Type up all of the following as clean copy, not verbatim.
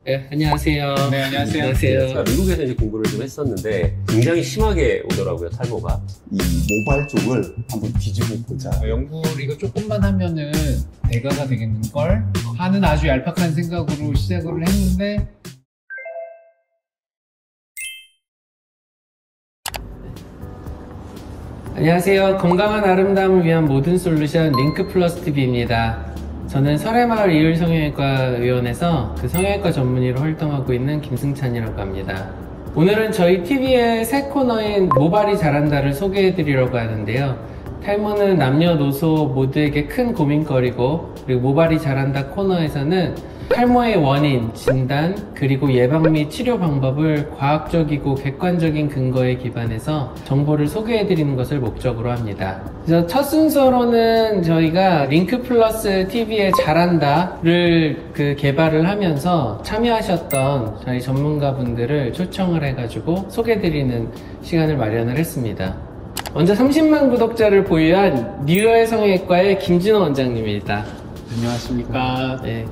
네, 안녕하세요. 네, 안녕하세요. 안녕하세요. 제가 미국에서 이제 공부를 좀 했었는데 굉장히 심하게 오더라고요, 탈모가. 이 모발 쪽을 한번 뒤집어 보자. 연구를 이거 조금만 하면은 대가가 되겠는걸 하는 아주 얄팍한 생각으로 시작을 했는데 안녕하세요. 건강한 아름다움을 위한 모든 솔루션 링크 플러스 TV입니다. 저는 설해마을 이율성형외과 의원에서 그 성형외과 전문의로 활동하고 있는 김승찬이라고 합니다. 오늘은 저희 TV의 새 코너인 모발이 자란다를 소개해 드리려고 하는데요. 탈모는 남녀노소 모두에게 큰 고민거리고, 그리고 모발이 자란다 코너에서는 탈모의 원인, 진단, 그리고 예방 및 치료 방법을 과학적이고 객관적인 근거에 기반해서 정보를 소개해 드리는 것을 목적으로 합니다. 그래서 첫 순서로는 저희가 링크 플러스 TV의 자란다를 개발을 하면서 참여하셨던 저희 전문가분들을 초청을 해가지고 소개해 드리는 시간을 마련을 했습니다. 먼저 30만 구독자를 보유한 뉴어의 성형외과의 김진호 원장님입니다. 안녕하십니까. 네.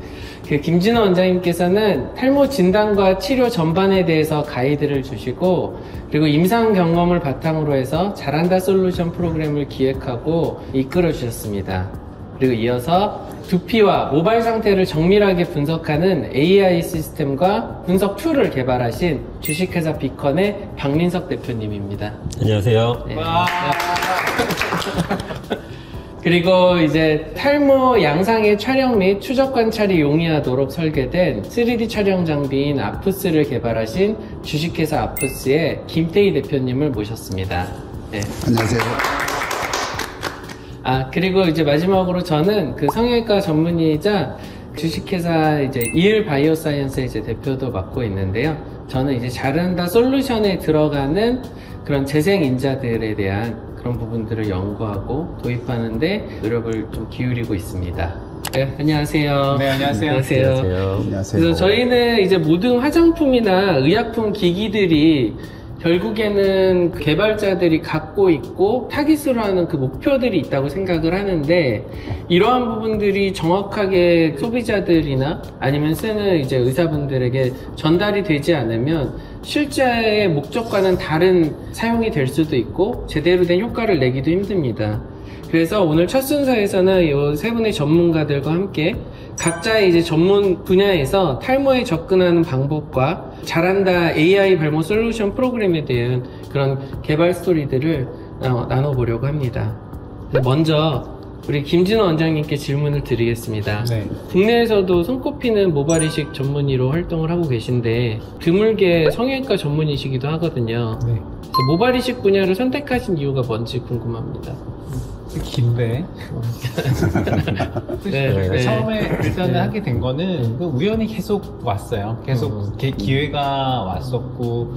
김진호 원장님께서는 탈모 진단과 치료 전반에 대해서 가이드를 주시고, 그리고 임상 경험을 바탕으로 해서 자란다 솔루션 프로그램을 기획하고 이끌어 주셨습니다. 그리고 이어서 두피와 모발 상태를 정밀하게 분석하는 AI 시스템과 분석 툴을 개발하신 주식회사 비컨의 박민석 대표님입니다. 안녕하세요. 네. 그리고 이제 탈모 양상의 촬영 및 추적 관찰이 용이하도록 설계된 3D 촬영 장비인 아프스를 개발하신 주식회사 아프스의 김태희 대표님을 모셨습니다. 네. 안녕하세요. 그리고 이제 마지막으로 저는 그 성형외과 전문의이자 주식회사 이제 이을 바이오사이언스의 이제 대표도 맡고 있는데요. 저는 이제 자란다 솔루션에 들어가는 그런 재생 인자들에 대한 그런 부분들을 연구하고 도입하는데 노력을 좀 기울이고 있습니다. 네, 안녕하세요. 네, 안녕하세요. 안녕하세요. 안녕하세요. 그래서 저희는 이제 모든 화장품이나 의약품 기기들이 결국에는 개발자들이 갖고 있고 타깃으로 하는 그 목표들이 있다고 생각을 하는데, 이러한 부분들이 정확하게 소비자들이나 아니면 쓰는 이제 의사분들에게 전달이 되지 않으면 실제의 목적과는 다른 사용이 될 수도 있고 제대로 된 효과를 내기도 힘듭니다. 그래서 오늘 첫 순서에서는 이 세 분의 전문가들과 함께 각자의 이제 전문 분야에서 탈모에 접근하는 방법과 자란다 AI 발모 솔루션 프로그램에 대한 그런 개발 스토리들을 나눠보려고 합니다. 먼저 우리 김진호 원장님께 질문을 드리겠습니다. 네. 국내에서도 손꼽히는 모발이식 전문의로 활동을 하고 계신데 드물게 성형외과 전문의시기도 하거든요. 네. 그래서 모발이식 분야를 선택하신 이유가 뭔지 궁금합니다. 긴데. 네. 처음에 일단은 네. 하게 된 거는 우연히 계속 왔어요. 계속 기회가 왔었고,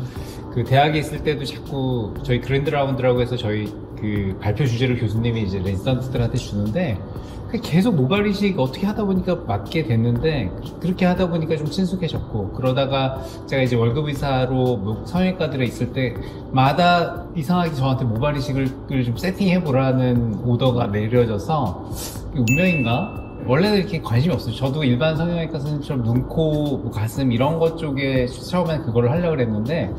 그 대학에 있을 때도 자꾸 저희 그랜드 라운드라고 해서 저희 그 발표 주제를 교수님이 이제 레지던트들한테 주는데, 계속 모발이식 어떻게 하다 보니까 맡게 됐는데, 그렇게 하다 보니까 좀 친숙해졌고, 그러다가 제가 이제 월급 의사로 성형외과들에 있을 때마다 이상하게 저한테 모발이식을 좀 세팅해보라는 오더가 내려져서 운명인가? 원래는 이렇게 관심이 없어요. 저도 일반 성형외과 선생님처럼 눈, 코, 가슴 이런 것 쪽에 처음엔 그거를 하려고 했는데,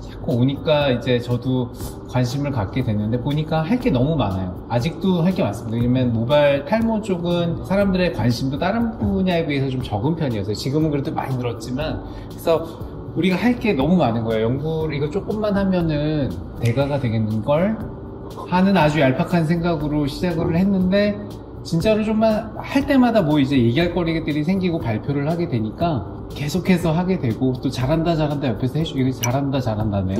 자꾸 오니까 이제 저도 관심을 갖게 됐는데, 보니까 할 게 너무 많아요. 아직도 할 게 많습니다. 왜냐면 모발 탈모 쪽은 사람들의 관심도 다른 분야에 비해서 좀 적은 편이었어요. 지금은 그래도 많이 늘었지만, 그래서 우리가 할 게 너무 많은 거예요. 연구를 이거 조금만 하면은 대가가 되겠는걸 하는 아주 얄팍한 생각으로 시작을 했는데, 진짜로 좀만 할 때마다 뭐 이제 얘기할 거리들이 생기고 발표를 하게 되니까 계속해서 하게 되고, 또 잘한다 옆에서 이거 잘한다네요.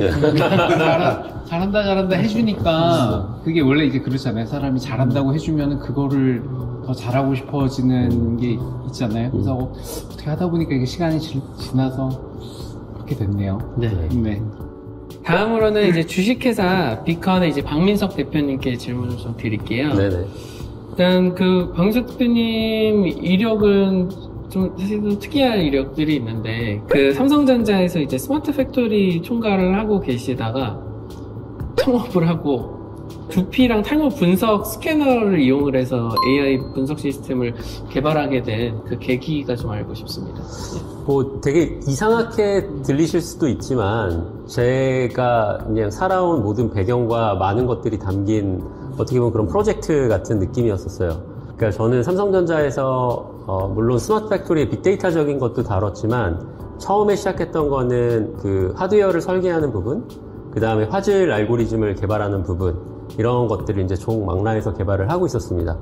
잘한다 해주니까, 그게 원래 이제 그렇잖아요. 사람이 잘한다고 해주면은 그거를 더 잘하고 싶어지는 게 있잖아요. 그래서 어떻게 하다 보니까 이게 시간이 지나서 그렇게 됐네요. 네. 네. 다음으로는 이제 주식회사 비컨의 이제 박민석 대표님께 질문을 좀 드릴게요. 네네. 일단 그 박민석 대표님 이력은 좀 사실 좀 특이한 이력들이 있는데, 그 삼성전자에서 이제 스마트 팩토리 총괄을 하고 계시다가 창업을 하고 두피랑 탈모 분석 스캐너를 이용을 해서 AI 분석 시스템을 개발하게 된 그 계기가 좀 알고 싶습니다. 뭐 되게 이상하게 들리실 수도 있지만 제가 그냥 살아온 모든 배경과 많은 것들이 담긴 어떻게 보면 그런 프로젝트 같은 느낌이었었어요. 그러니까 저는 삼성전자에서 물론 스마트 팩토리의 빅데이터적인 것도 다뤘지만 처음에 시작했던 거는 그 하드웨어를 설계하는 부분, 그 다음에 화질 알고리즘을 개발하는 부분, 이런 것들을 이제 총망라해서 개발을 하고 있었습니다.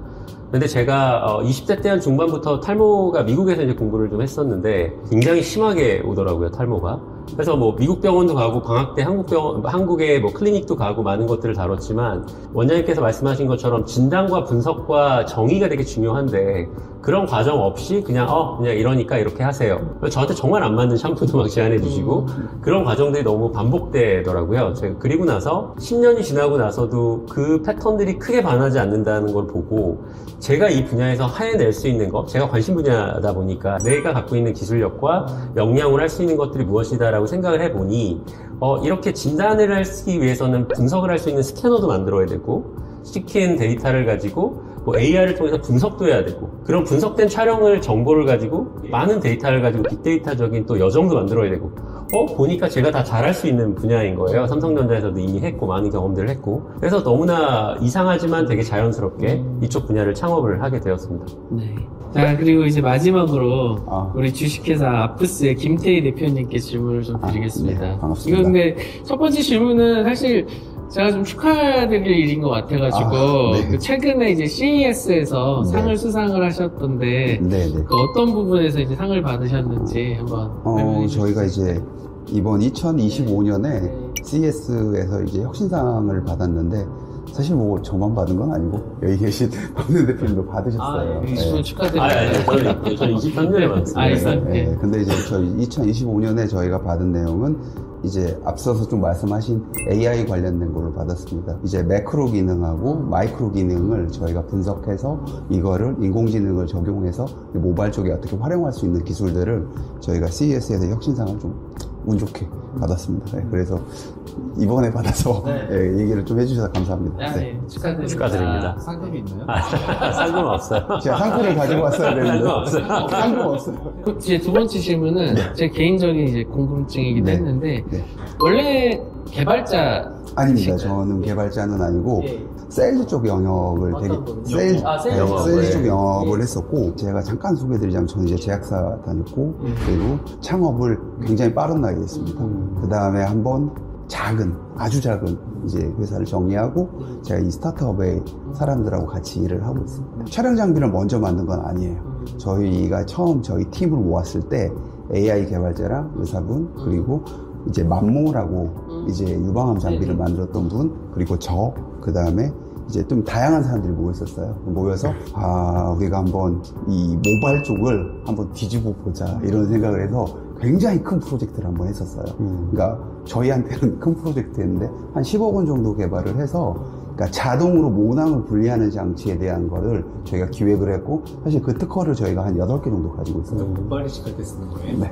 근데 제가 20대 때 한 중반부터 탈모가 미국에서 이제 공부를 좀 했었는데 굉장히 심하게 오더라고요, 탈모가. 그래서 뭐 미국 병원도 가고 광학대 한국의 뭐 클리닉도 가고 많은 것들을 다뤘지만 원장님께서 말씀하신 것처럼 진단과 분석과 정의가 되게 중요한데 그런 과정 없이 그냥 이러니까 이렇게 하세요. 저한테 정말 안 맞는 샴푸도 막 제안해 주시고 그런 과정들이 너무 반복되더라고요. 제가 그리고 나서 10년이 지나고 나서도 그 패턴들이 크게 변하지 않는다는 걸 보고 제가 이 분야에서 해낼 수 있는 것, 제가 관심 분야다 보니까 내가 갖고 있는 기술력과 역량을 할 수 있는 것들이 무엇이다라고 생각을 해보니 이렇게 진단을 하기 위해서는 분석을 할 수 있는 스캐너도 만들어야 되고 시킨 데이터를 가지고 뭐 AI를 통해서 분석도 해야 되고 그런 분석된 촬영을 정보를 가지고 많은 데이터를 가지고 빅데이터적인 또 여정도 만들어야 되고 보니까 제가 다 잘할 수 있는 분야인 거예요. 삼성전자에서도 이미 했고 많은 경험들을 했고 그래서 너무나 이상하지만 되게 자연스럽게 이쪽 분야를 창업을 하게 되었습니다. 네. 자, 그리고 이제 마지막으로 우리 주식회사 아프스의 김태희 대표님께 질문을 좀 드리겠습니다. 네, 반갑습니다. 이거 근데 첫 번째 질문은 사실 제가 좀 축하드릴 일인 것 같아가지고 네. 그 최근에 이제 CES에서 네. 상을 수상을 하셨던데 네. 그 어떤 부분에서 이제 상을 받으셨는지 한번 설명해 주세요. 저희가 이제 이번 2025년에 CES에서 이제 혁신상을 받았는데 사실 뭐 저만 받은 건 아니고 여기 계신 박는 대표님도 받으셨어요. 네. 축하드립니다. 저는 23년에 받았습니다. 네. 근데 이제 저희 2025년에 저희가 받은 내용은 이제 앞서서 좀 말씀하신 AI 관련된 걸로 받았습니다. 이제 매크로 기능하고 마이크로 기능을 저희가 분석해서 이거를 인공지능을 적용해서 모바일 쪽에 어떻게 활용할 수 있는 기술들을 저희가 CES에서 혁신상을 좀 운 좋게 받았습니다. 네, 그래서 이번에 받아서 얘기를 좀 해주셔서 감사합니다. 네. 축하드립니다. 상금이 있나요? 상금 없어요. 제가 상품을 가지고 왔어야 되는데 상품 없어요. 이제 두 번째 질문은 제 개인적인 이제 궁금증이기도 했는데 원래 개발자 아닙니다. 저는 개발자는 아니고 세일즈 쪽 영역을 세일즈 쪽 영업을 했었고 제가 잠깐 소개해드리자면 저는 이제 제약사 다녔고 그리고 창업을 굉장히 빠른 나이에 했습니다. 그 다음에 한번 아주 작은 이제 회사를 정리하고 제가 이 스타트업의 사람들하고 같이 일을 하고 있습니다. 촬영 장비를 먼저 만든 건 아니에요. 저희가 처음 저희 팀을 모았을 때 AI 개발자랑 의사분 그리고 이제 만모라고 이제 유방암 장비를 만들었던 분 그리고 그 다음에 이제 좀 다양한 사람들이 모였었어요. 모여서 우리가 한번 이 모바일 쪽을 한번 뒤집어 보자 이런 생각을 해서 굉장히 큰 프로젝트를 한번 했었어요. 그러니까 저희한테는 큰 프로젝트였는데 한 10억 원 정도 개발을 해서 그러니까 자동으로 모낭을 분리하는 장치에 대한 거를 저희가 기획을 했고 사실 그 특허를 저희가 한 8개 정도 가지고 있어요. 모발이식 할 때 쓰는 거예요? 네.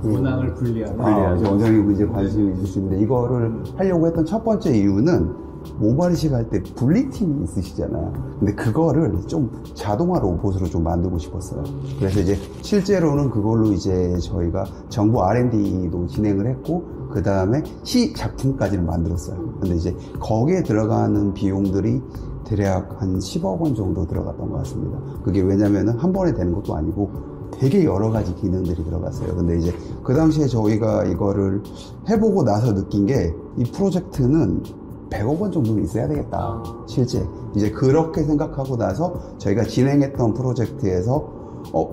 모낭을 분리하는? 원장님 이제 관심이 있으신데 이거를 하려고 했던 첫 번째 이유는 모발이식 할 때 분리팀이 있으시잖아요. 근데 그거를 좀 자동화 로봇으로 좀 만들고 싶었어요. 그래서 이제 실제로는 그걸로 이제 저희가 정부 R&D도 진행을 했고 그 다음에 시작품까지는 만들었어요. 근데 이제 거기에 들어가는 비용들이 대략 한 10억 원 정도 들어갔던 것 같습니다. 그게 왜냐면은 한 번에 되는 것도 아니고 되게 여러 가지 기능들이 들어갔어요. 근데 이제 그 당시에 저희가 이거를 해보고 나서 느낀 게 이 프로젝트는 100억 원 정도는 있어야 되겠다. 실제 이제 그렇게 생각하고 나서 저희가 진행했던 프로젝트에서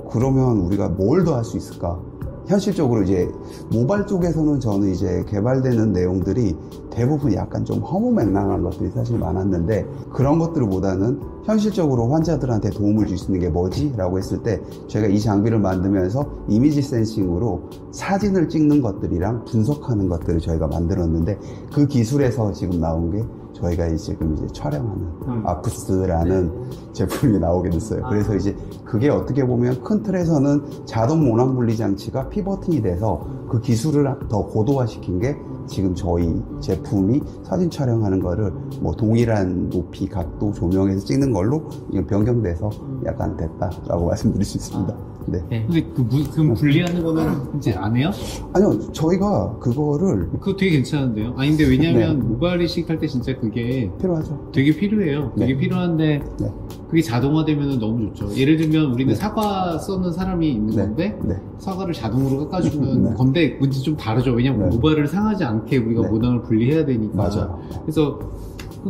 그러면 우리가 뭘 더 할 수 있을까? 현실적으로 이제 모바일 쪽에서는 저는 이제 개발되는 내용들이 대부분 약간 좀 허무맹랑한 것들이 사실 많았는데 그런 것들보다는 현실적으로 환자들한테 도움을 줄 수 있는 게 뭐지? 라고 했을 때 저희가 이 장비를 만들면서 이미지 센싱으로 사진을 찍는 것들이랑 분석하는 것들을 저희가 만들었는데 그 기술에서 지금 나온 게 저희가 지금 이제 촬영하는 아프스라는 제품이 나오게 됐어요. 그래서 이제 그게 어떻게 보면 큰 틀에서는 자동 모낭 분리 장치가 피버팅이 돼서 그 기술을 더 고도화시킨 게 지금 저희 제품이 사진 촬영하는 거를 뭐 동일한 높이, 각도, 조명에서 찍는 걸로 이건 변경돼서 약간 됐다라고 말씀드릴 수 있습니다. 네. 네. 근데 그럼 분리하는 거는 이제 안 해요? 아니요, 저희가 그거를 그거 되게 괜찮은데요? 아니 근데 왜냐면 네. 모바일 이식 할 때 진짜 그게 필요하죠. 되게 필요해요. 되게 네. 필요한데 네. 그게 자동화되면 너무 좋죠. 예를 들면 우리는 사과 써는 사람이 있는 네. 건데 네. 사과를 자동으로 깎아주는 네. 건데 문제 좀 다르죠. 왜냐면 네. 모바일을 상하지 않게 우리가 네. 모낭을 분리해야 되니까. 맞아요. 그래서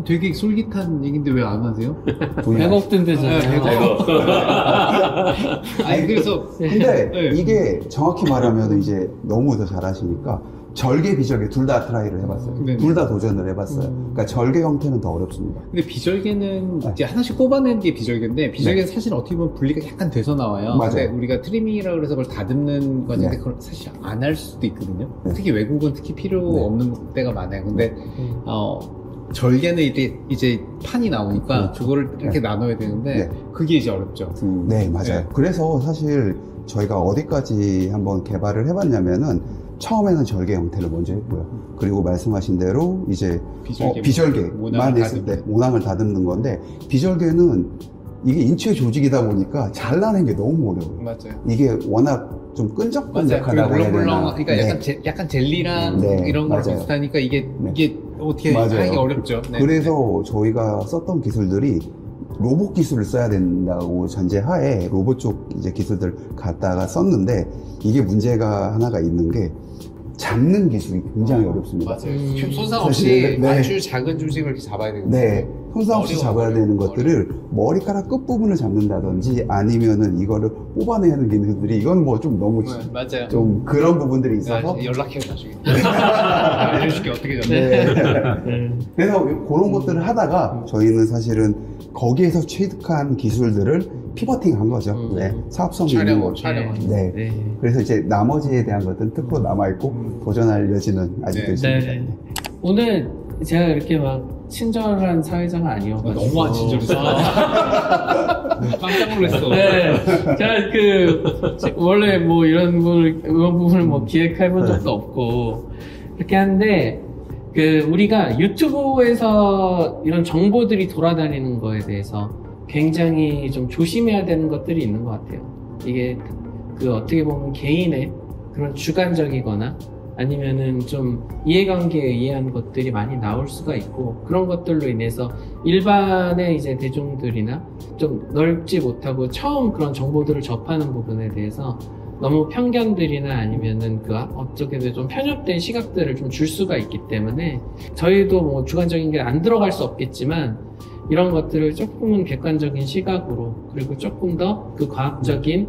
되게 솔깃한 얘기인데 왜 안 하세요? 분야. 100억 든대잖아요. 아니 그래서 근데 네. 이게 정확히 말하면 이제 너무 더 잘하시니까 절개, 비절개 둘 다 트라이를 해봤어요. 네네. 둘 다 도전을 해봤어요. 그러니까 절개 형태는 더 어렵습니다. 근데 비절개는 네. 이제 하나씩 뽑아내는 게 비절개인데 비절개는 사실 어떻게 보면 분리가 약간 돼서 나와요. 맞아요. 근데 우리가 트리밍이라고 해서 그걸 다듬는 과정인데 네. 그걸 사실 안 할 수도 있거든요. 네. 특히 외국은 특히 필요 네. 없는 때가 많아요. 근데 절개는 이제 판이 나오니까 그렇죠. 그거를 이렇게 네. 나눠야 되는데 네. 그게 이제 어렵죠. 네, 맞아요. 네. 그래서 사실 저희가 어디까지 한번 개발을 해봤냐면은 처음에는 절개 형태를 먼저 했고요. 그리고 말씀하신 대로 이제 비절개만 모낭을 했을 때 다듬는. 모낭을 다듬는 건데 비절개는 이게 인체 조직이다 보니까 잘라낸 게 너무 어려워요. 맞아요. 이게 워낙 좀 맞아요. 끈적끈적하다고 해야 물렁물렁, 되나. 그러니까 네. 약간 젤리랑 네, 이런 거랑 맞아요. 비슷하니까 이게 네. 어떻게 맞아요. 하기 어렵죠. 네. 그래서 저희가 썼던 기술들이 로봇 기술을 써야 된다고 전제하에 로봇 쪽 이제 기술들 갖다가 썼는데 이게 문제가 하나가 있는 게 잡는 기술이 굉장히 어렵습니다. 맞아요. 손상 없이 사실, 네. 아주 작은 조직을 이렇게 잡아야 되거든요. 네, 손상 없이 잡아야 되는 것들을 머리카락 끝부분을 잡는다든지 아니면은 이거를 뽑아내는 기술들이 이건 뭐 좀 너무 맞아요. 좀 그런 부분들이 있어서 연락해요 나중에. 알려줄게 어떻게 잡는. 네. 그래서 그런 것들을 하다가 저희는 사실은 거기에서 취득한 기술들을 피버팅 한 거죠. 네, 사업성이 있는 거. 촬영은. 네. 네. 그래서 이제 나머지에 대한 것들은 특허로 남아있고 도전할 여지는 아직도 네. 있습니다. 네. 오늘 제가 이렇게 막 친절한 사회자가 아니어가지고 너무 안 친절했어. 깜짝 놀랐어. 네, 제가 원래 뭐 이런 부분을 뭐 기획해본 적도 없고 그렇게 하는데 우리가 유튜브에서 이런 정보들이 돌아다니는 거에 대해서 굉장히 좀 조심해야 되는 것들이 있는 것 같아요. 이게 어떻게 보면 개인의 그런 주관적이거나 아니면은 좀 이해관계에 의한 것들이 많이 나올 수가 있고 그런 것들로 인해서 일반의 이제 대중들이나 좀 넓지 못하고 처음 그런 정보들을 접하는 부분에 대해서 너무 편견들이나 아니면은 어떻게든 좀 편협된 시각들을 좀 줄 수가 있기 때문에 저희도 뭐 주관적인 게 안 들어갈 수 없겠지만 이런 것들을 조금은 객관적인 시각으로 그리고 조금 더 과학적인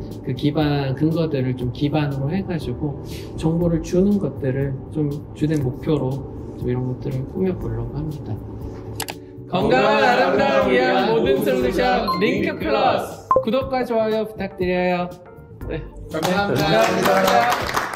근거들을 좀 기반으로 해가지고 정보를 주는 것들을 좀 주된 목표로 좀 이런 것들을 꾸며보려고 합니다. 건강한 아름다움을 위한 모든 솔루션 링크 플러스 구독과 좋아요 부탁드려요. 네. 감사합니다. 감사합니다.